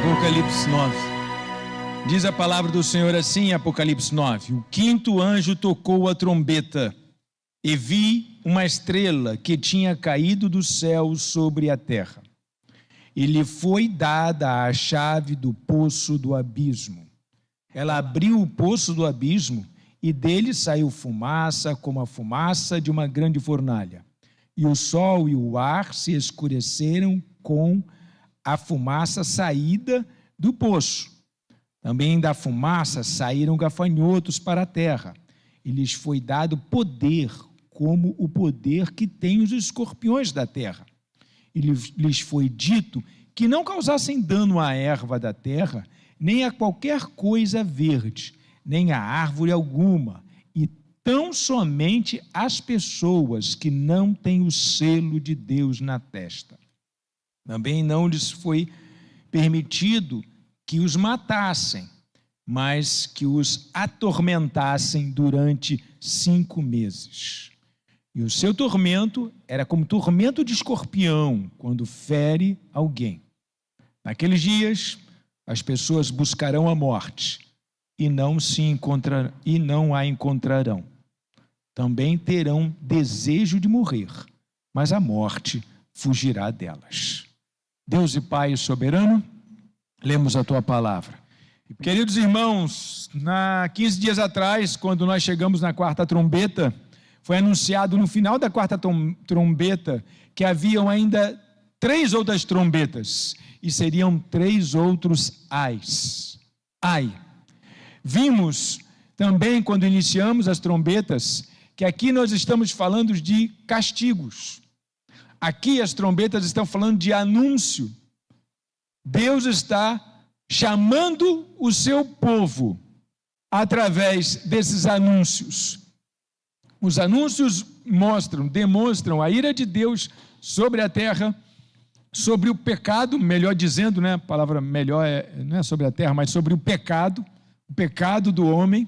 Apocalipse 9. Diz a palavra do Senhor assim, Apocalipse 9. O quinto anjo tocou a trombeta e vi uma estrela que tinha caído do céu sobre a terra. E lhe foi dada a chave do poço do abismo. Ela abriu o poço do abismo e dele saiu fumaça como a fumaça de uma grande fornalha. E o sol e o ar se escureceram com a fumaça saída do poço. Também da fumaça saíram gafanhotos para a terra. E lhes foi dado poder, como o poder que tem os escorpiões da terra. E lhes foi dito que não causassem dano à erva da terra, nem a qualquer coisa verde, nem a árvore alguma, e tão somente as pessoas que não têm o selo de Deus na testa. Também não lhes foi permitido que os matassem, mas que os atormentassem durante 5 meses. E o seu tormento era como tormento de escorpião, quando fere alguém. Naqueles dias, as pessoas buscarão a morte e não a encontrarão. Também terão desejo de morrer, mas a morte fugirá delas. Deus e Pai soberano, lemos a Tua palavra. Queridos irmãos, 15 dias atrás, quando nós chegamos na quarta trombeta, foi anunciado no final da quarta trombeta que haviam ainda 3 outras trombetas e seriam 3 outros ais. Ai. Vimos também, quando iniciamos as trombetas, que aqui nós estamos falando de castigos. Aqui as trombetas estão falando de anúncio. Deus está chamando o seu povo através desses anúncios. Os anúncios demonstram a ira de Deus sobre a terra, sobre o pecado, melhor dizendo, né? A palavra melhor não é sobre a terra, mas sobre o pecado do homem.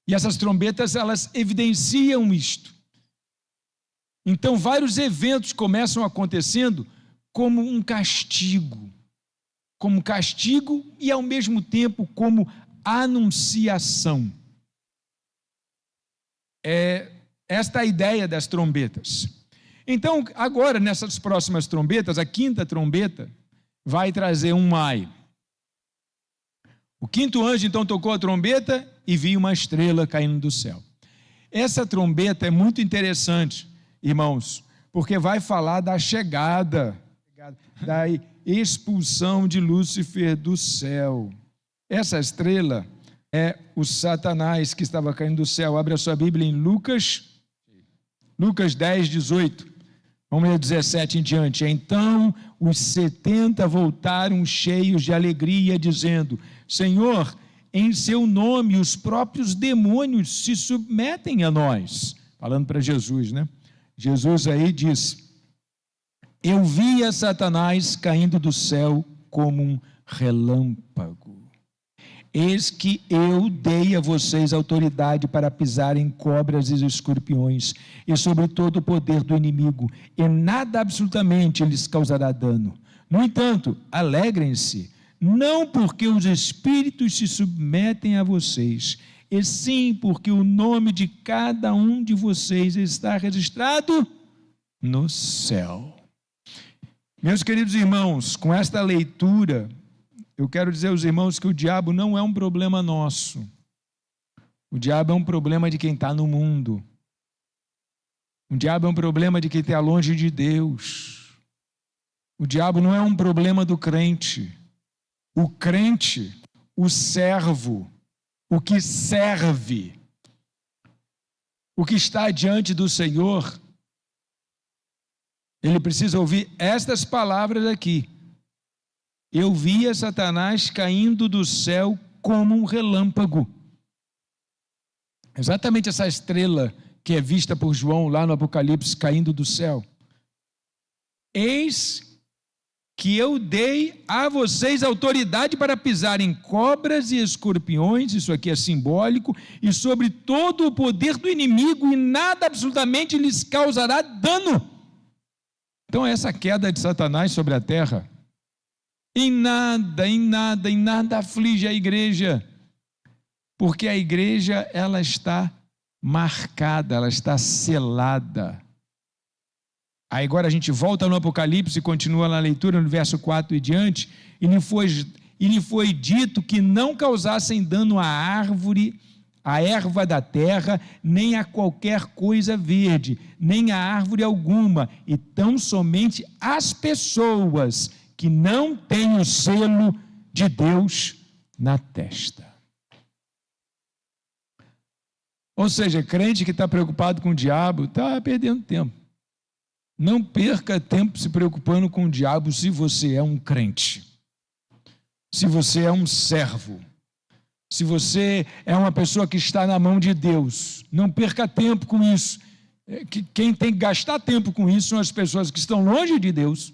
E essas trombetas, elas evidenciam isto. Então, vários eventos começam acontecendo como um castigo. Como castigo e, ao mesmo tempo, como anunciação. Esta é a ideia das trombetas. Então, agora, nessas próximas trombetas, a quinta trombeta vai trazer um ai. O quinto anjo, então, tocou a trombeta e viu uma estrela caindo do céu. Essa trombeta é muito interessante, irmãos, porque vai falar da chegada, da expulsão de Lúcifer do céu. Essa estrela é o Satanás que estava caindo do céu. Abre a sua Bíblia em Lucas 10, 18. Vamos ler 17 em diante. Então os 70 voltaram cheios de alegria, dizendo: Senhor, em seu nome os próprios demônios se submetem a nós. Falando para Jesus, né? Jesus aí diz: eu via Satanás caindo do céu como um relâmpago. Eis que eu dei a vocês autoridade para pisar em cobras e escorpiões e sobre todo o poder do inimigo, e nada absolutamente lhes causará dano. No entanto, alegrem-se, não porque os espíritos se submetem a vocês, e sim porque o nome de cada um de vocês está registrado no céu. Meus queridos irmãos, com esta leitura, eu quero dizer aos irmãos que o diabo não é um problema nosso. O diabo é um problema de quem está no mundo. O diabo é um problema de quem está longe de Deus. O diabo não é um problema do crente. O crente, o servo, o que serve, o que está diante do Senhor, ele precisa ouvir estas palavras aqui. Eu via Satanás caindo do céu como um relâmpago. Exatamente essa estrela que é vista por João lá no Apocalipse caindo do céu. Eis que eu dei a vocês autoridade para pisar em cobras e escorpiões, isso aqui é simbólico, e sobre todo o poder do inimigo, e nada absolutamente lhes causará dano. Então essa queda de Satanás sobre a terra Em nada aflige a igreja, porque a igreja, ela está marcada, ela está selada. Aí agora a gente volta no Apocalipse e continua na leitura, no verso 4 e diante, e lhe foi dito que não causassem dano à árvore, à erva da terra, nem a qualquer coisa verde, nem a árvore alguma, e tão somente as pessoas que não têm o selo de Deus na testa. Ou seja, crente que está preocupado com o diabo, está perdendo tempo. Não perca tempo se preocupando com o diabo se você é um crente, se você é um servo, se você é uma pessoa que está na mão de Deus. Não perca tempo com isso. Quem tem que gastar tempo com isso são as pessoas que estão longe de Deus,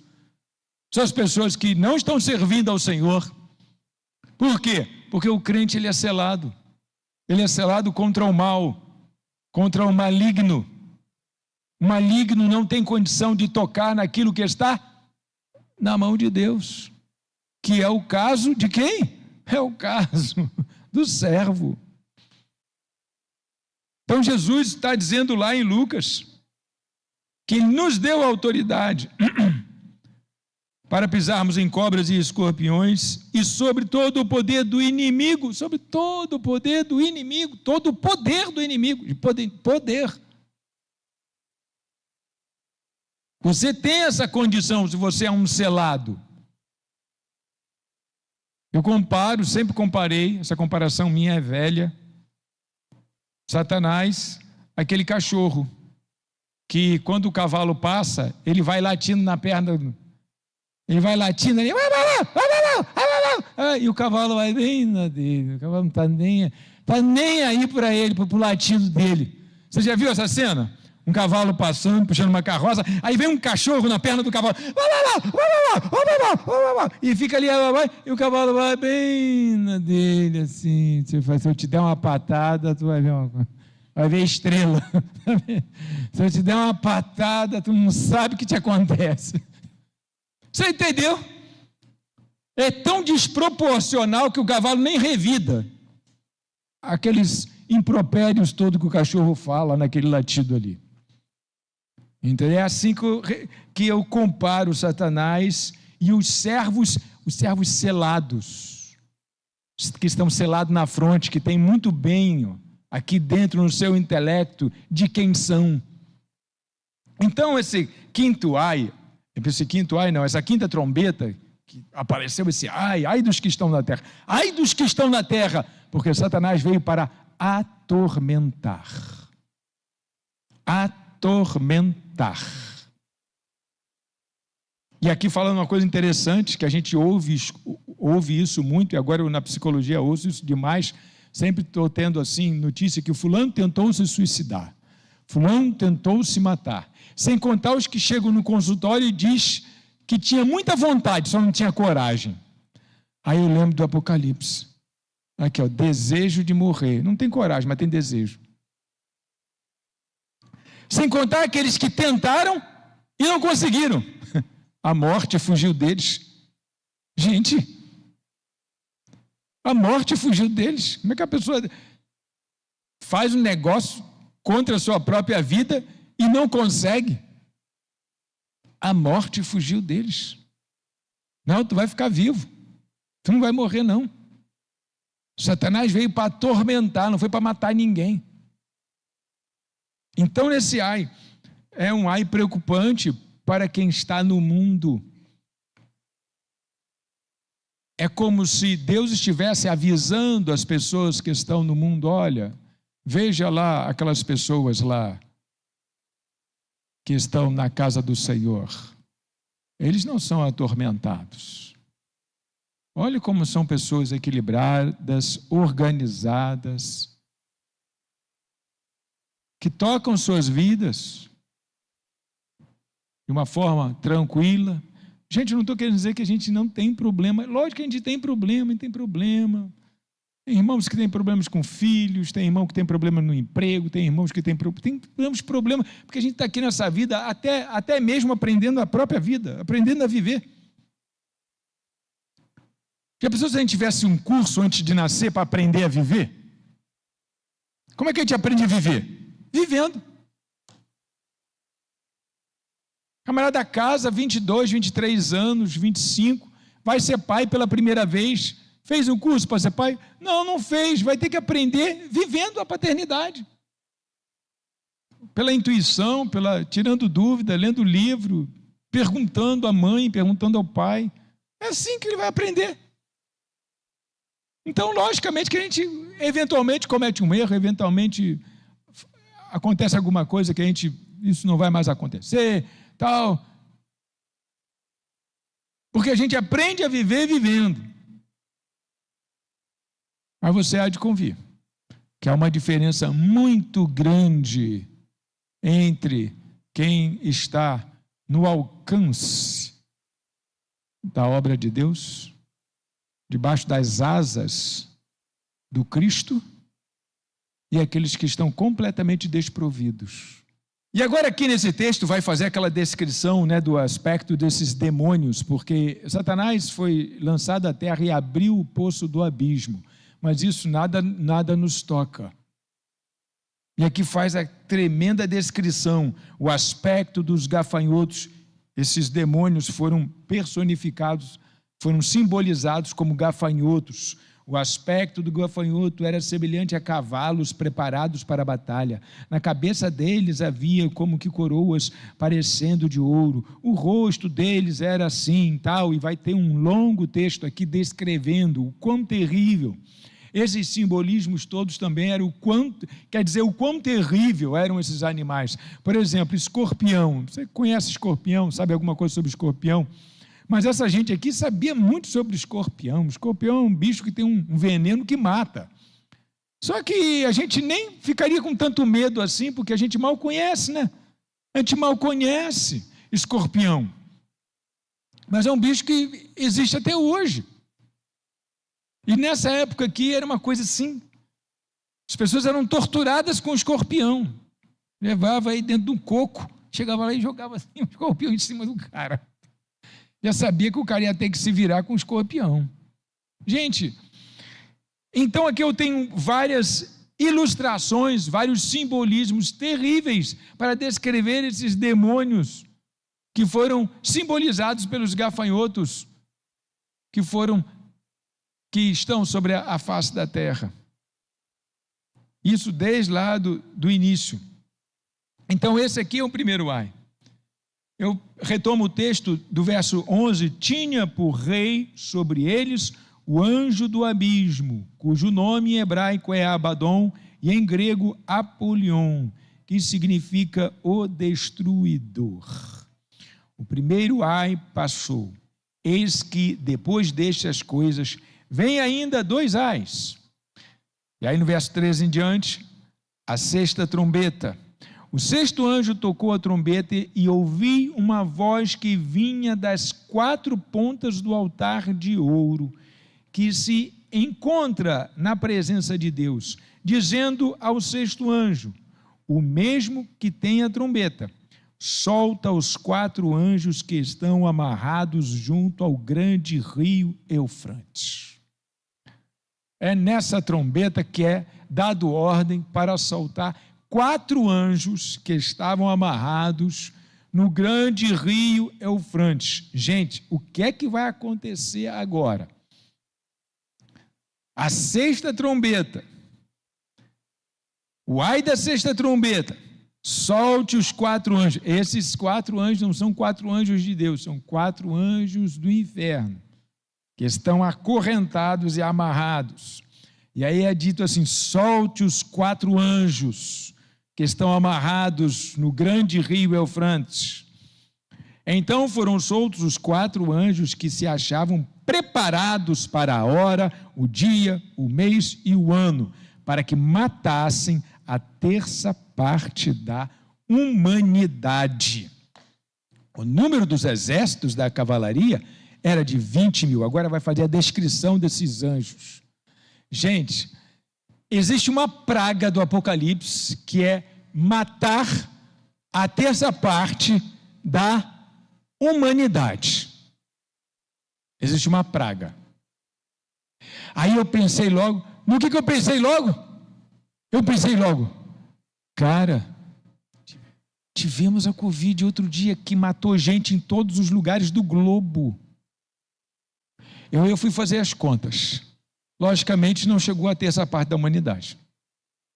são as pessoas que não estão servindo ao Senhor. Por quê? Porque o crente, ele é selado contra o mal, contra o maligno. O maligno não tem condição de tocar naquilo que está na mão de Deus, que é o caso de quem? É o caso do servo. Então Jesus está dizendo lá em Lucas que Ele nos deu autoridade para pisarmos em cobras e escorpiões e sobre todo o poder do inimigo, sobre todo o poder do inimigo, todo o poder do inimigo, de poder. Você tem essa condição se você é um selado. Eu sempre comparei, essa comparação minha é velha, Satanás, aquele cachorro, que quando o cavalo passa, ele vai latindo na perna, ele vai latindo, ele, e o cavalo vai bem na dele, o cavalo não está nem aí para ele, para o latido dele. Você já viu essa cena? Um cavalo passando, puxando uma carroça, aí vem um cachorro na perna do cavalo, e fica ali, e o cavalo vai bem na dele, assim. Se eu te der uma patada, tu vai ver estrela. Se eu te der uma patada, tu não sabe o que te acontece. Você entendeu? É tão desproporcional que o cavalo nem revida aqueles impropérios todos que o cachorro fala naquele latido ali. Entendeu? É assim que eu comparo Satanás e os servos selados, que estão selados na fronte, que tem muito bem aqui dentro no seu intelecto de quem são. Então essa quinta trombeta, que apareceu esse ai dos que estão na terra, ai dos que estão na terra, porque Satanás veio para atormentar. E aqui falando uma coisa interessante, que a gente ouve isso muito, e agora eu na psicologia ouço isso demais, sempre estou tendo assim notícia que o fulano tentou se suicidar, fulano tentou se matar, sem contar os que chegam no consultório e diz que tinha muita vontade, só não tinha coragem. Aí eu lembro do Apocalipse, aqui ó, desejo de morrer, não tem coragem, mas tem desejo. Sem contar aqueles que tentaram e não conseguiram. A morte fugiu deles. Gente, a morte fugiu deles. Como é que a pessoa faz um negócio contra a sua própria vida e não consegue? A morte fugiu deles. Não, tu vai ficar vivo. Tu não vai morrer, não. Satanás veio para atormentar, não foi para matar ninguém. Então esse ai é um ai preocupante para quem está no mundo. É como se Deus estivesse avisando as pessoas que estão no mundo, olha, veja lá aquelas pessoas lá que estão na casa do Senhor. Eles não são atormentados. Olha como são pessoas equilibradas, organizadas, que tocam suas vidas de uma forma tranquila. Gente, eu não estou querendo dizer que a gente não tem problema. Lógico que a gente tem problema, Tem irmãos que têm problemas com filhos, tem irmão que tem problema no emprego, tem irmãos que têm problemas, porque a gente está aqui nessa vida, até mesmo aprendendo a própria vida, aprendendo a viver. Já pensou se a gente tivesse um curso antes de nascer para aprender a viver? Como é que a gente aprende a viver? Vivendo. Camarada da casa, 22, 23 anos, 25, vai ser pai pela primeira vez. Fez um curso para ser pai? Não, não fez. Vai ter que aprender vivendo a paternidade. Pela intuição, tirando dúvida, lendo livro, perguntando à mãe, perguntando ao pai. É assim que ele vai aprender. Então, logicamente que a gente eventualmente comete um erro, eventualmente acontece alguma coisa que isso não vai mais acontecer, tal. Porque a gente aprende a viver vivendo. Mas você há de convir que há uma diferença muito grande entre quem está no alcance da obra de Deus, debaixo das asas do Cristo, e aqueles que estão completamente desprovidos. E agora aqui nesse texto vai fazer aquela descrição, né, do aspecto desses demônios, porque Satanás foi lançado à terra e abriu o poço do abismo, mas isso nada nos toca. E aqui faz a tremenda descrição, o aspecto dos gafanhotos. Esses demônios foram personificados, foram simbolizados como gafanhotos. O aspecto do gafanhoto era semelhante a cavalos preparados para a batalha. Na cabeça deles havia como que coroas parecendo de ouro. O rosto deles era assim, tal, e vai ter um longo texto aqui descrevendo o quão terrível. Esses simbolismos todos também eram o quão terrível eram esses animais. Por exemplo, escorpião. Você conhece escorpião? Sabe alguma coisa sobre escorpião? Mas essa gente aqui sabia muito sobre escorpião. Escorpião é um bicho que tem um veneno que mata. Só que a gente nem ficaria com tanto medo assim, porque a gente mal conhece, né? A gente mal conhece escorpião. Mas é um bicho que existe até hoje. E nessa época aqui era uma coisa assim, as pessoas eram torturadas com o escorpião. Levava aí dentro de um coco, chegava lá e jogava assim, um escorpião em cima do cara. Já sabia que o cara ia ter que se virar com o escorpião. Gente, então aqui eu tenho várias ilustrações, vários simbolismos terríveis para descrever esses demônios que foram simbolizados pelos gafanhotos, que estão sobre a face da terra. Isso desde lá do início. Então esse aqui é o primeiro ai. Eu retomo o texto do verso 11. Tinha por rei sobre eles o anjo do abismo, cujo nome em hebraico é Abaddon e em grego Apolion, que significa o destruidor. O primeiro ai passou. Eis que depois destas coisas vem ainda 2 ais. E aí no verso 13 em diante, a 6ª trombeta. O 6º anjo tocou a trombeta e ouvi uma voz que vinha das 4 pontas do altar de ouro, que se encontra na presença de Deus, dizendo ao 6º anjo, o mesmo que tem a trombeta, solta os 4 anjos que estão amarrados junto ao grande rio Eufrates. É nessa trombeta que é dado ordem para soltar 4 anjos que estavam amarrados no grande rio Eufrates. Gente, o que é que vai acontecer agora? A 6ª trombeta, o ai da 6ª trombeta, solte os 4 anjos. Esses 4 anjos não são 4 anjos de Deus, são 4 anjos do inferno, que estão acorrentados e amarrados. E aí é dito assim, solte os 4 anjos que estão amarrados no grande rio Eufrates. Então foram soltos os 4 anjos que se achavam preparados para a hora, o dia, o mês e o ano, para que matassem a 1/3 parte da humanidade. O número dos exércitos da cavalaria era de 20.000. Agora vai fazer a descrição desses anjos. Gente, existe uma praga do Apocalipse que é matar a 1/3 parte da humanidade. Existe uma praga. Aí eu pensei logo, no que eu pensei logo? Eu pensei logo, cara, tivemos a Covid outro dia que matou gente em todos os lugares do globo. Eu fui fazer as contas. Logicamente não chegou a ter essa parte da humanidade,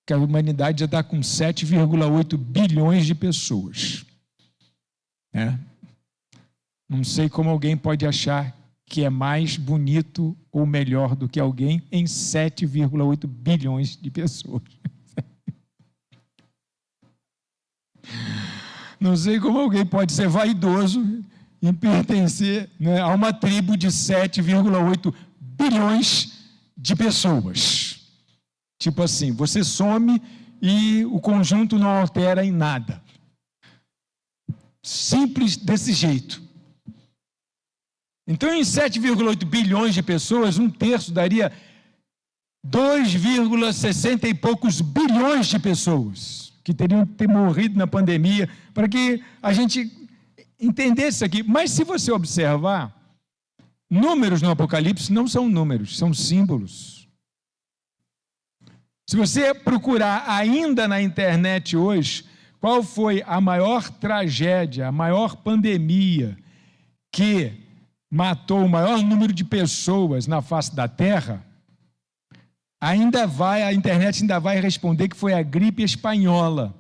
que a humanidade já está com 7,8 bilhões de pessoas. Não sei como alguém pode achar que é mais bonito ou melhor do que alguém em 7,8 bilhões de pessoas. Não sei como alguém pode ser vaidoso e pertencer, né, a uma tribo de 7,8 bilhões de pessoas. Tipo assim, você some e o conjunto não altera em nada. Simples desse jeito. Então, em 7,8 bilhões de pessoas, 1/3 daria 2,60 e poucos bilhões de pessoas que teriam que ter morrido na pandemia, para que a gente entendesse isso aqui. Mas se você observar, números no Apocalipse não são números, são símbolos. Se você procurar ainda na internet hoje, qual foi a maior tragédia, a maior pandemia que matou o maior número de pessoas na face da Terra, a internet ainda vai responder que foi a gripe espanhola.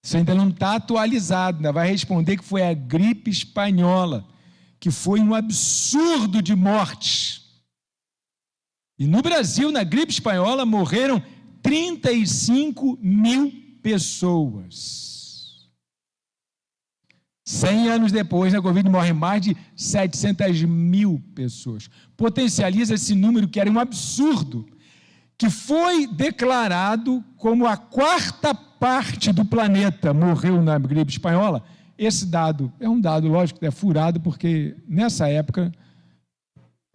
Isso ainda não está atualizado, ainda vai responder que foi a gripe espanhola, que foi um absurdo de mortes. E no Brasil, na gripe espanhola, morreram 35 mil pessoas. 100 anos depois, na Covid, morrem mais de 700 mil pessoas. Potencializa esse número, que era um absurdo, que foi declarado como a 4ª parte do planeta morreu na gripe espanhola. Esse dado é um dado, lógico, que é furado, porque nessa época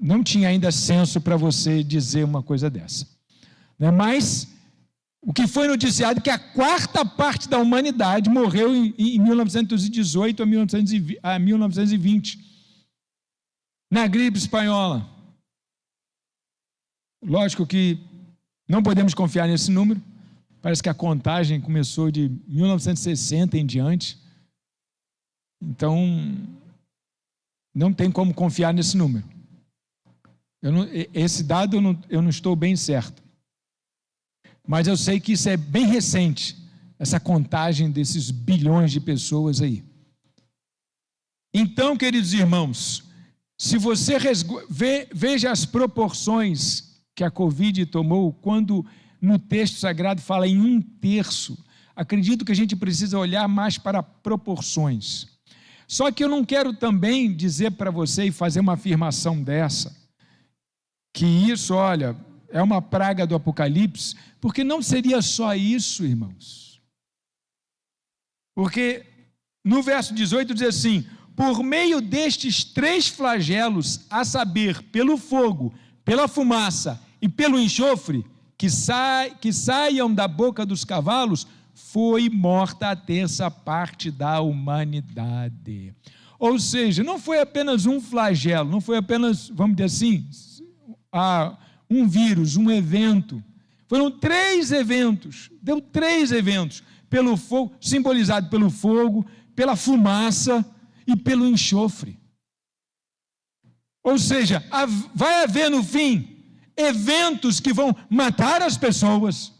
não tinha ainda censo para você dizer uma coisa dessa. Mas o que foi noticiado é que a 4ª parte da humanidade morreu em 1918 a 1920, na gripe espanhola. Lógico que não podemos confiar nesse número, parece que a contagem começou de 1960 em diante, então não tem como confiar nesse número. Esse dado eu não estou bem certo. Mas eu sei que isso é bem recente, essa contagem desses bilhões de pessoas aí. Então, queridos irmãos, se você veja as proporções que a Covid tomou, quando no texto sagrado fala em 1/3, acredito que a gente precisa olhar mais para proporções. Só que eu não quero também dizer para você e fazer uma afirmação dessa, que isso, olha, é uma praga do Apocalipse, porque não seria só isso, irmãos. Porque no verso 18 diz assim: por meio destes 3 flagelos, a saber, pelo fogo, pela fumaça e pelo enxofre, que saiam da boca dos cavalos, foi morta a 1/3 parte da humanidade. Ou seja, não foi apenas um flagelo, não foi apenas, vamos dizer assim, um vírus, um evento. Foram 3 eventos, deu 3 eventos, pelo fogo, simbolizado pelo fogo, pela fumaça e pelo enxofre. Ou seja, vai haver no fim eventos que vão matar as pessoas.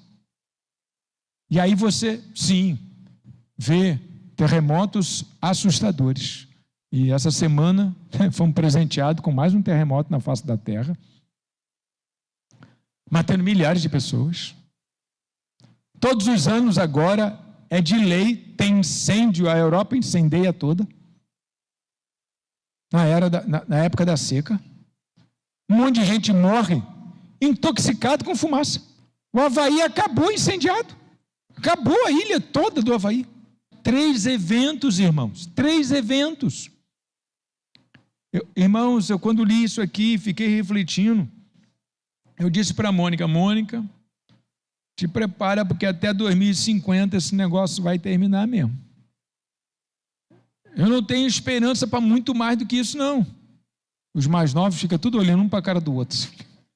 E aí você, sim, vê terremotos assustadores. E essa semana fomos presenteados com mais um terremoto na face da Terra, matando milhares de pessoas. Todos os anos agora é de lei, tem incêndio, a Europa incendeia toda. Na época da seca, um monte de gente morre intoxicado com fumaça. O Havaí acabou incendiado, acabou a ilha toda do Havaí. 3 eventos, irmãos, 3 eventos. Irmãos, eu quando li isso aqui, fiquei refletindo. Eu disse para a Mônica, te prepara, porque até 2050 esse negócio vai terminar mesmo. Eu não tenho esperança para muito mais do que isso, não. Os mais novos ficam tudo olhando um para a cara do outro.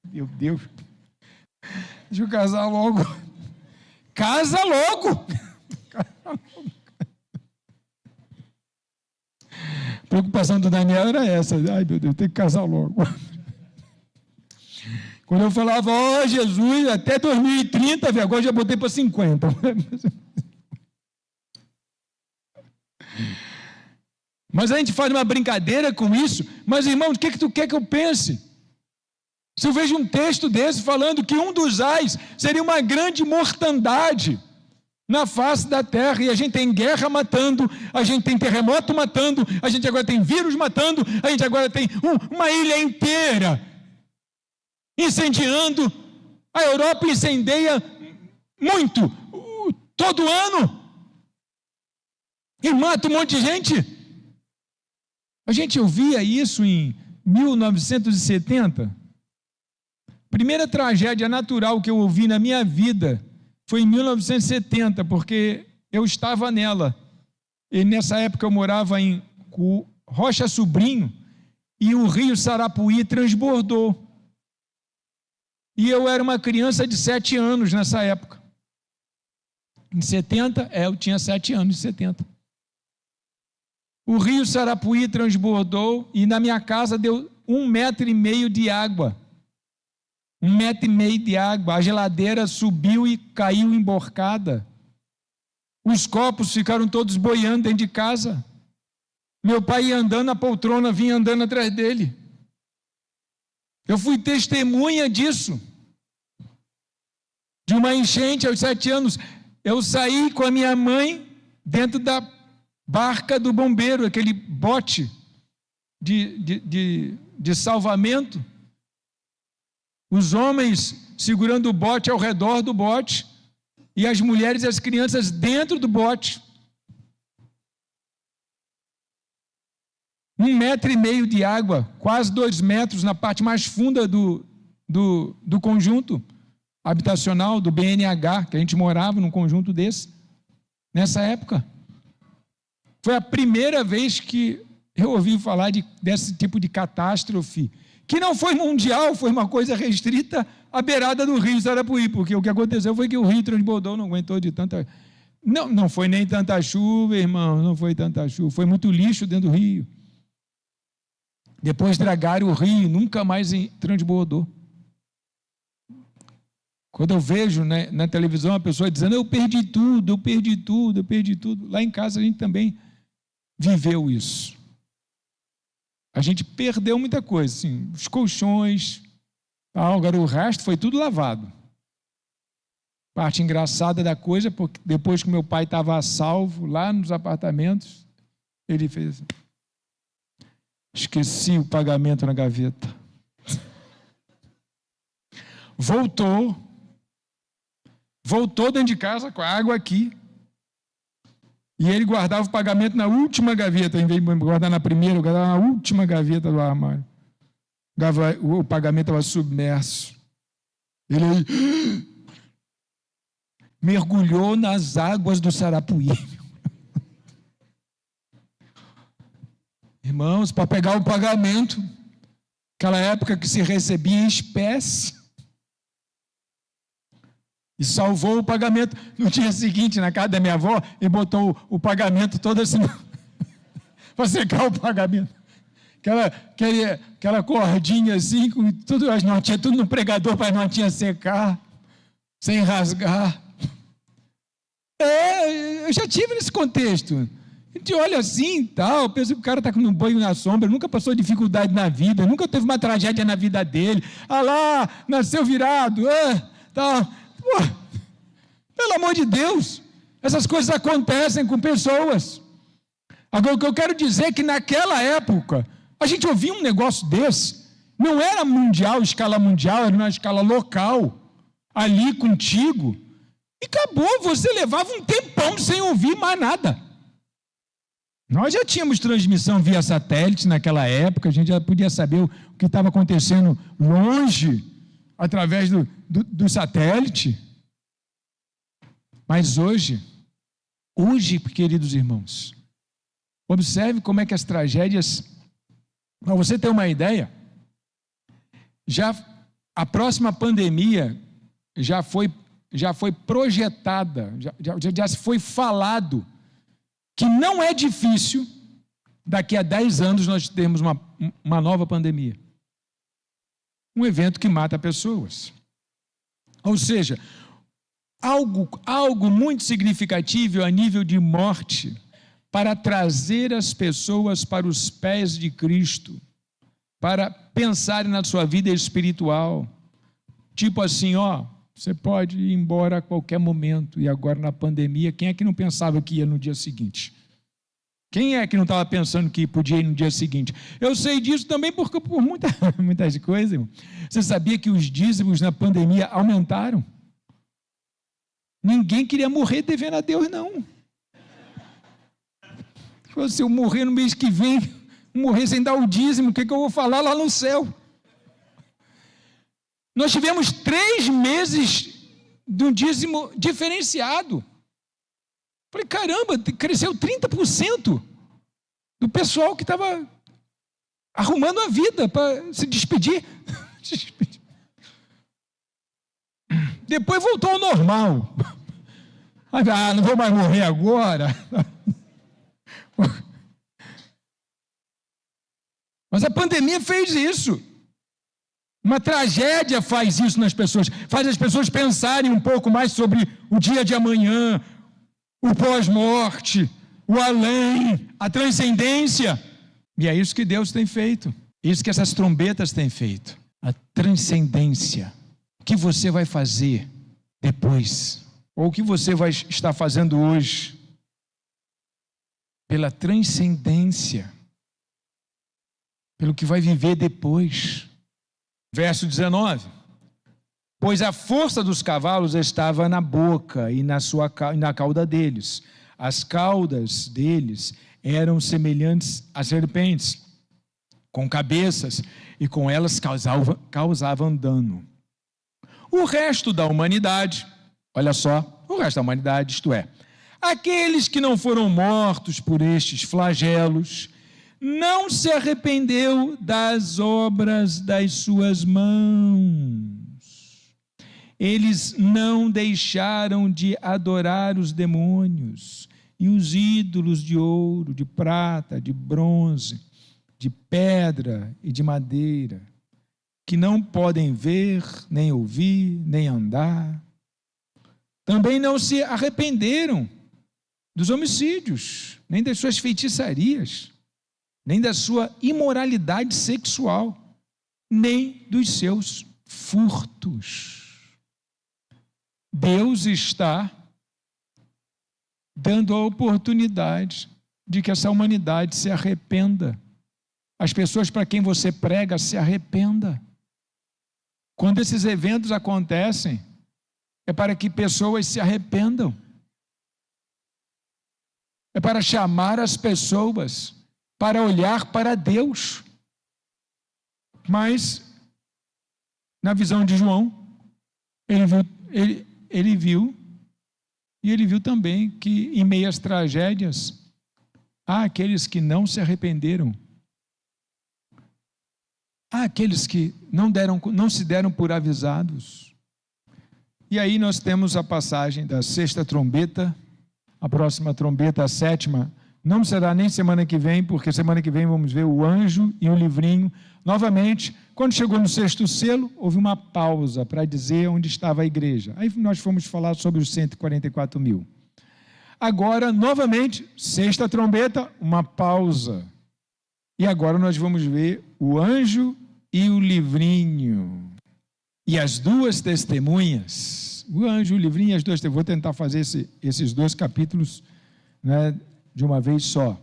Meu Deus. Deixa eu casar logo. Casa logo! A preocupação do Daniel era essa. Ai, meu Deus, tem que casar logo. Quando eu falava, ó, Jesus, até 2030, agora já botei para 50. Mas a gente faz uma brincadeira com isso. Mas, irmão, o que tu quer que eu pense? Se eu vejo um texto desse falando que um dos ais seria uma grande mortandade na face da terra, e a gente tem guerra matando, a gente tem terremoto matando, a gente agora tem vírus matando, a gente agora tem uma ilha inteira incendiando. A Europa incendeia muito, todo ano, e mata um monte de gente. A gente ouvia isso em 1970. Primeira tragédia natural que eu ouvi na minha vida foi em 1970, porque eu estava nela. E nessa época eu morava em Rocha Sobrinho, e o rio Sarapuí transbordou. E eu era uma criança de 7 anos nessa época. Em 70, eu tinha 7 anos, em 70. O rio Sarapuí transbordou e na minha casa deu 1,5 metro de água. 1,5 metro de água. A geladeira subiu e caiu emborcada. Os copos ficaram todos boiando dentro de casa. Meu pai ia andando, a poltrona vinha andando atrás dele. Eu fui testemunha disso. De uma enchente aos 7 anos. Eu saí com a minha mãe dentro da barca do bombeiro, aquele bote de salvamento. Os homens segurando o bote ao redor do bote e as mulheres e as crianças dentro do bote. 1,5 metro de água, quase 2 metros na parte mais funda do conjunto habitacional, do BNH, que a gente morava num conjunto desse, nessa época. Foi a primeira vez que eu ouvi falar desse tipo de catástrofe, que não foi mundial, foi uma coisa restrita à beirada do rio Sarapuí, porque o que aconteceu foi que o rio transbordou, não aguentou de tanta... Não foi nem tanta chuva, irmão, não foi tanta chuva, foi muito lixo dentro do rio. Depois dragaram o rio, nunca mais transbordou. Quando eu vejo, né, na televisão a pessoa dizendo, eu perdi tudo, eu perdi tudo, eu perdi tudo. Lá em casa a gente também viveu isso. A gente perdeu muita coisa, assim, os colchões, agora o resto foi tudo lavado. Parte engraçada da coisa, porque depois que meu pai estava a salvo lá nos apartamentos, ele fez assim, esqueci o pagamento na gaveta. Voltou dentro de casa com a água aqui. E ele guardava o pagamento na última gaveta, em vez de guardar na primeira, eu guardava na última gaveta do armário. O pagamento estava submerso. Ele aí, mergulhou nas águas do Sarapuí. Irmãos, para pegar o pagamento, aquela época que se recebia em espécie, e salvou o pagamento. No dia seguinte, na casa da minha avó, e botou o pagamento todo assim, para secar o pagamento. Aquela cordinha assim, com tudo, as notinhas, tudo no pregador para as notinhas secar, sem rasgar. Eu já tive nesse contexto. A gente olha assim e tal, pensa que o cara está com um banho na sombra, nunca passou dificuldade na vida, nunca teve uma tragédia na vida dele. Ah lá, nasceu virado, tal. Pô, pelo amor de Deus, essas coisas acontecem com pessoas. Agora, o que eu quero dizer é que naquela época, a gente ouvia um negócio desse, não era mundial, escala mundial, era uma escala local, ali contigo, e acabou, você levava um tempão sem ouvir mais nada. Nós já tínhamos transmissão via satélite naquela época, a gente já podia saber o que estava acontecendo longe, através do satélite. Mas hoje, queridos irmãos, observe como é que as tragédias, para você ter uma ideia, já A próxima pandemia já foi projetada, já foi falado que não é difícil daqui a 10 anos nós termos uma nova pandemia. Um evento que mata pessoas. Ou seja, algo muito significativo a nível de morte para trazer as pessoas para os pés de Cristo, para pensarem na sua vida espiritual. Tipo assim, você pode ir embora a qualquer momento, e agora na pandemia, quem é que não pensava que ia no dia seguinte? Quem é que não estava pensando que podia ir no dia seguinte? Eu sei disso também porque por muitas coisas, irmão. Você sabia que os dízimos na pandemia aumentaram? Ninguém queria morrer devendo a Deus, não. Se eu morrer no mês que vem, morrer sem dar o dízimo, o que eu vou falar lá no céu? Nós tivemos 3 meses de um dízimo diferenciado. Falei, caramba, cresceu 30% do pessoal que estava arrumando a vida para se despedir. Depois voltou ao normal. Não vou mais morrer agora. Mas a pandemia fez isso. Uma tragédia faz isso nas pessoas, faz as pessoas pensarem um pouco mais sobre o dia de amanhã, o pós-morte, o além, a transcendência. E é isso que Deus tem feito, isso que essas trombetas têm feito, a transcendência. O que você vai fazer depois, ou o que você vai estar fazendo hoje, pela transcendência, pelo que vai viver depois. Verso 19: pois a força dos cavalos estava na boca e na cauda deles. As caudas deles eram semelhantes a serpentes, com cabeças, e com elas causavam dano. O resto da humanidade, olha só, o resto da humanidade, isto é, aqueles que não foram mortos por estes flagelos, não se arrependeu das obras das suas mãos. Eles não deixaram de adorar os demônios e os ídolos de ouro, de prata, de bronze, de pedra e de madeira, que não podem ver, nem ouvir, nem andar. Também não se arrependeram dos homicídios, nem das suas feitiçarias, nem da sua imoralidade sexual, nem dos seus furtos. Deus está dando a oportunidade de que essa humanidade se arrependa. As pessoas para quem você prega se arrependa. Quando esses eventos acontecem, é para que pessoas se arrependam. É para chamar as pessoas para olhar para Deus. Mas, na visão de João, ele viu também que em meio às tragédias, há aqueles que não se arrependeram. Há aqueles que não se deram por avisados. E aí nós temos a passagem da 6ª trombeta, a próxima trombeta, a 7ª, não será nem semana que vem, porque semana que vem vamos ver o anjo e o livrinho. Novamente, quando chegou no 6º selo, houve uma pausa para dizer onde estava a igreja. Aí nós fomos falar sobre os 144 mil. Agora, novamente, 6ª trombeta, uma pausa. E agora nós vamos ver o anjo e o livrinho. E as 2 testemunhas, o anjo, o livrinho e as 2 testemunhas. Vou tentar fazer esses 2 capítulos, né, de uma vez só,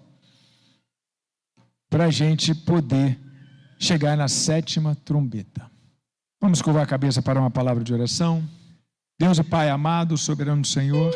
para a gente poder chegar na 7ª trombeta. Vamos curvar a cabeça para uma palavra de oração. Deus e Pai amado, soberano Senhor,